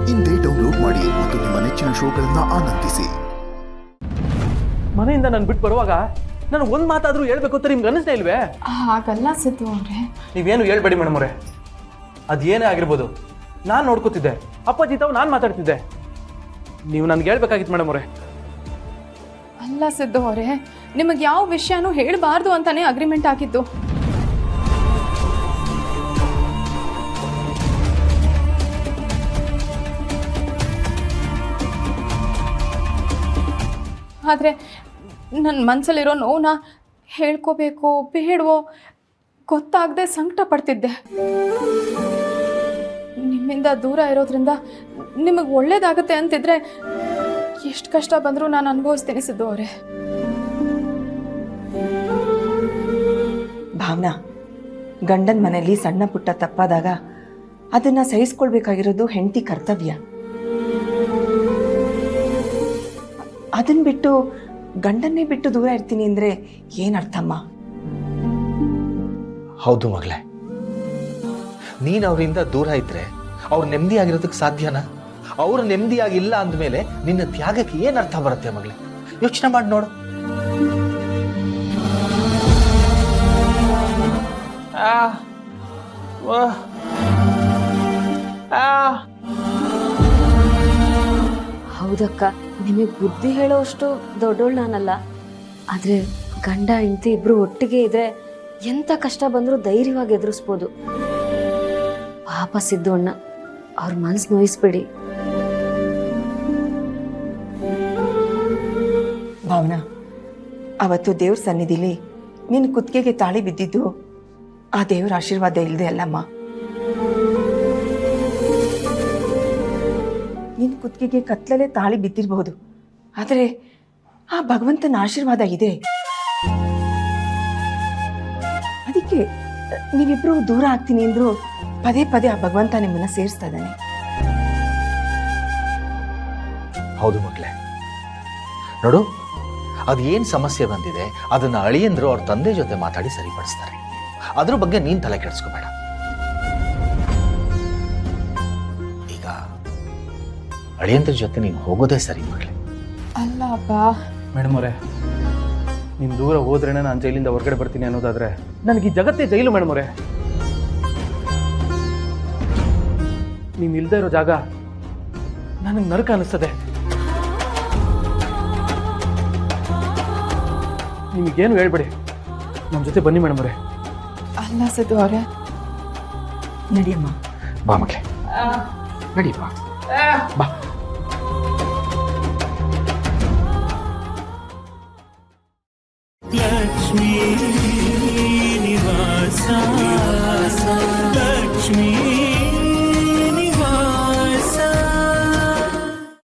ಇಂದೇ ಡೌನ್ಲೋಡ್ ಮಾಡಿ ಮತ್ತು ನಿಮ್ಮ ನೆಚ್ಚಿನ ಶೋಗಳನ್ನು ಆನಂದಿಸಿ. ಮನೆಯಿಂದ ನಾನು ಬಿಟ್ಟು ಬರುವಾಗ ನಾನು ಒಂದು ಮಾತಾದರೂ ಹೇಳ್ಬೇಕು ಅಂತ ನಿಮ್ಗೆ ಅನಿಸ್ತಾ ಇಲ್ವೇ? ಹಾಗಲ್ಲ ಸಿದ್ದು ಅವ್ರೆ. ನೀವೇನು ಹೇಳ್ಬೇಡಿ ಮೇಡಮ್ ಅವರೇ. ಅದೇನೇ ಆಗಿರ್ಬೋದು, ನಾನು ನೋಡ್ಕೋತಿದ್ದೆ, ಅಪ್ಪಾಜಿ ತಾವು ನಾನು ಮಾತಾಡ್ತಿದ್ದೆ. ನೀವು ನನಗೆ ಹೇಳ್ಬೇಕಾಗಿತ್ತು ಮೇಡಮ್ ಅವರೇ. ಅಲ್ಲ ಸಿದ್ದು ಅವರೇ, ನಿಮಗೆ ಯಾವ ವಿಷಯನೂ ಹೇಳಬಾರ್ದು ಅಂತಾನೆ ಅಗ್ರಿಮೆಂಟ್ ಆಗಿದ್ದು. ಆದರೆ ನನ್ನ ಮನಸ್ಸಲ್ಲಿರೋ ನೋವನ್ನ ಹೇಳ್ಕೋಬೇಕು ಬೇಡವೋ ಗೊತ್ತಾಗದೆ ಸಂಕಟ ಪಡ್ತಿದ್ದೆ. ನಿಮ್ಮಿಂದ ದೂರ ಇರೋದ್ರಿಂದ ನಿಮಗೆ ಒಳ್ಳೇದಾಗುತ್ತೆ ಅಂತಿದ್ರೆ ಎಷ್ಟು ಕಷ್ಟ ಬಂದರೂ ನಾನು ಅನುಭವಿಸ್ತೀನಿ ಸಿದ್ದು ಅವರೇ. ಭಾವನಾ, ಗಂಡನ ಮನೆಯಲ್ಲಿ ಸಣ್ಣ ಪುಟ್ಟ ತಪ್ಪಾದಾಗ ಅದನ್ನು ಸಹಿಸ್ಕೊಳ್ಬೇಕಾಗಿರೋದು ಹೆಂಡತಿ ಕರ್ತವ್ಯ. ಅದನ್ನ ಬಿಟ್ಟು ಗಂಡನ್ನೇ ಬಿಟ್ಟು ದೂರ ಇರ್ತೀನಿ ಅಂದರೆ ಏನರ್ಥಮ್ಮ? ಹೌದು ಮಗಳೇ, ನೀನು ಅವರಿಂದ ದೂರ ಇದ್ರೆ ಅವ್ರು ನೆಮ್ಮದಿಯಾಗಿರೋದಕ್ಕೆ ಸಾಧ್ಯನಾ? ಅವ್ರು ನೆಮ್ಮದಿಯಾಗಿಲ್ಲ ಅಂದಮೇಲೆ ನಿನ್ನ ತ್ಯಾಗಕ್ಕೆ ಏನು ಅರ್ಥ ಬರುತ್ತೆ ಮಗಳೇ? ಯೋಚನೆ ಮಾಡಿ ನೋಡು. ಹೌದಕ್ಕ, ನಿಮಗೆ ಬುದ್ಧಿ ಹೇಳೋಷ್ಟು ದೊಡ್ಡೋಳು ನಾನಲ್ಲ. ಆದರೆ ಗಂಡ ಹೆಂಡತಿ ಇಬ್ರು ಒಟ್ಟಿಗೆ ಇದ್ರೆ ಎಂಥ ಕಷ್ಟ ಬಂದರೂ ಧೈರ್ಯವಾಗಿ ಎದುರಿಸ್ಬೋದು. ಪಾಪ ಸಿದ್ದು ಅಣ್ಣ, ಅವ್ರ ಮನಸ್ಸು ನೋಯಿಸ್ಬೇಡಿ. ಭಾವನಾ, ಅವತ್ತು ದೇವ್ರ ಸನ್ನಿಧಿಲಿ ನಿನ್ನ ಕುತ್ತಿಗೆಗೆ ತಾಳಿ ಬಿದ್ದಿದ್ದು ಆ ದೇವ್ರ ಆಶೀರ್ವಾದ ಇಲ್ಲದೆ ಅಲ್ಲಮ್ಮ. ನಿನ್ನ ಕುತ್ತಿಗೆಗೆ ಕತ್ಲಲ್ಲೇ ತಾಳಿ ಬಿದ್ದಿರಬಹುದು, ಆದರೆ ಆ ಭಗವಂತನ ಆಶೀರ್ವಾದ ಇದೆ. ಅದಕ್ಕೆ ನೀವಿಬ್ರು ದೂರ ಆಗ್ತೀನಿ ಅಂದ್ರು ಪದೇ ಪದೇ ಆ ಭಗವಂತ ನಿಮ್ಮನ್ನ ಸೇರಿಸ್ತಾ ಇದ್ದಾನೆ. ಹೌದು ಮಗಳೇ, ನೋಡು, ಅದು ಏನು ಸಮಸ್ಯೆ ಬಂದಿದೆ ಅದನ್ನ ಅಳಿಯಂದ್ರು ಅವ್ರ ತಂದೆ ಜೊತೆ ಮಾತಾಡಿ ಸರಿಪಡಿಸ್ತಾರೆ. ಅದ್ರ ಬಗ್ಗೆ ನೀನ್ ತಲೆ ಕೆಡಿಸ್ಕೋಬೇಡ. ಈಗ ಅಳಿಯಂದ್ರ ಜೊತೆ ನೀನು ಹೋಗೋದೇ ಸರಿ ಮಗಳೇ. ಅಲ್ಲ ಅಪ್ಪ. ಮೇಡಮ್ ಅವರೇ, ನೀನು ದೂರ ಹೋದ್ರೇನೆ ನಾನು ಜೈಲಿಂದ ಹೊರಗಡೆ ಬರ್ತೀನಿ ಅನ್ನೋದಾದ್ರೆ ನನಗೆ ಈ ಜಗತ್ತೇ ಜೈಲು ಮೇಡಮ್ ಅವರೇ. ನೀನು ಇಲ್ದೇ ಇರೋ ಜಾಗ ನನಗೆ ನರಕ ಅನಿಸ್ತದೆ. ನಿಮಗೇನು ಹೇಳ್ಬೇಡಿ, ನಮ್ಮ ಜೊತೆ ಬನ್ನಿ ಮೇಡಮ್ ಅವರೇ. ಅಲ್ಲ ಸಿದ್ದು ಅವರೇ. ನಡಿಯಮ್ಮ. ಬಾ ಮಗಳೇ, ನಡಿ ಬಾ ಬಾ. ಲಕ್ಷ್ಮೀ ನಿವಾಸ